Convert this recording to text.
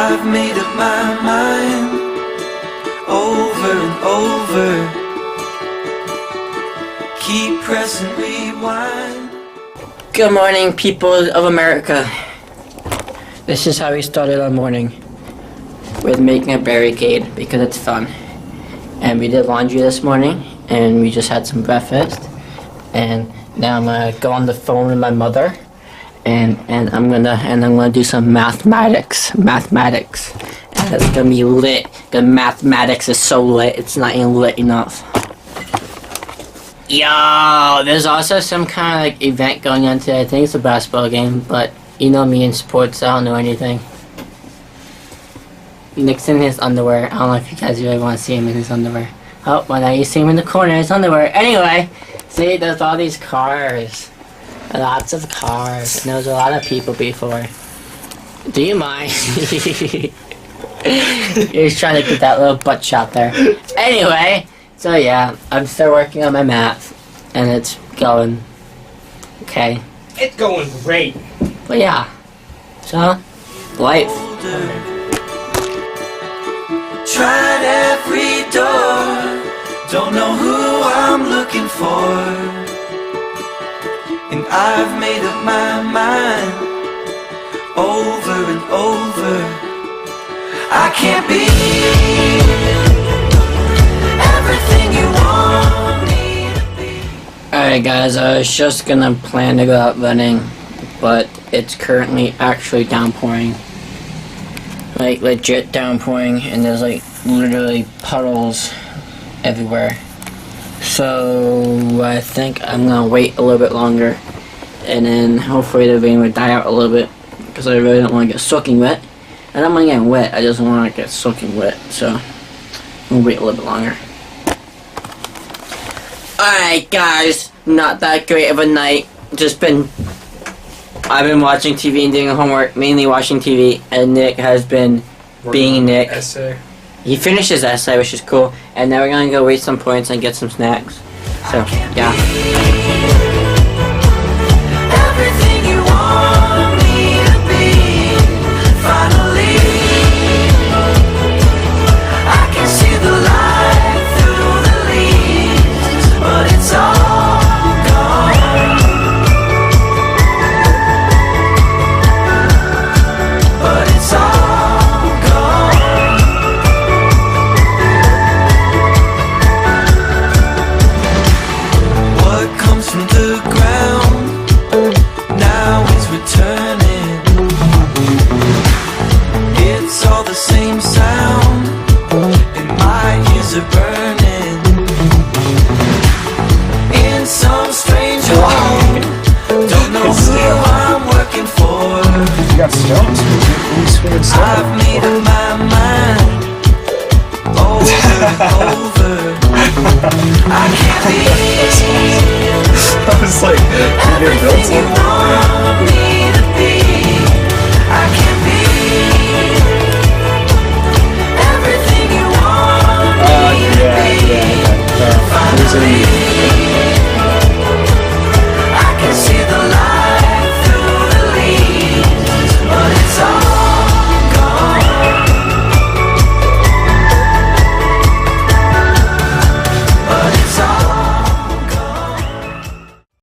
I've made up my mind over and over. Keep pressing rewind. Good morning, people of America. This is how we started our morning, with making a barricade because it's fun. And we did laundry this morning, and we just had some breakfast. And now I'm gonna go on the phone with my mother, and I'm gonna do some mathematics, and it's gonna be lit. The mathematics is so lit, it's not even lit enough. Yo, there's also some kind of like event going on today. I think it's a basketball game, but you know me in sports, I don't know anything. Nick's in his underwear. I don't know if you guys really want to see him in his underwear. Oh, well now you see him in the corner in his underwear. Anyway, see, there's all these cars. Lots of cars. And there was a lot of people before. Do you mind? You're trying to get that little butt shot there. Anyway. So yeah, I'm still working on my math, and it's going okay. It's going great. But yeah, so life. Tried every door, don't know who I'm looking for, and I've made up my mind over and over. I can't be everything you want me to be. Alright guys, I was just gonna plan to go out running, but it's currently actually downpouring. Like legit downpouring, and there's like literally puddles everywhere. So I think I'm gonna wait a little bit longer, and then hopefully the rain will die out a little bit, because I really don't want to get soaking wet. I don't mind getting wet, I just don't want to get soaking wet, so I'm gonna wait a little bit longer. Alright guys, not that great of a night. I've been watching TV and doing homework, mainly watching TV, and Nick has been being Nick. Essay. He finished his essay, which is cool, and now we're gonna go waste some points and get some snacks. So, yeah. Everything you want me to be. Finally, I can see the light through the leaves, but it's all gone. But it's all gone. What comes from the ground now is returning. It's all the same sound, and my ears are burning. In some strange home, don't know who I'm working for. You got stones? I've made up my mind over and over. I can't be I was like, everything you want me to be. I can't be everything you want me to be. Finally,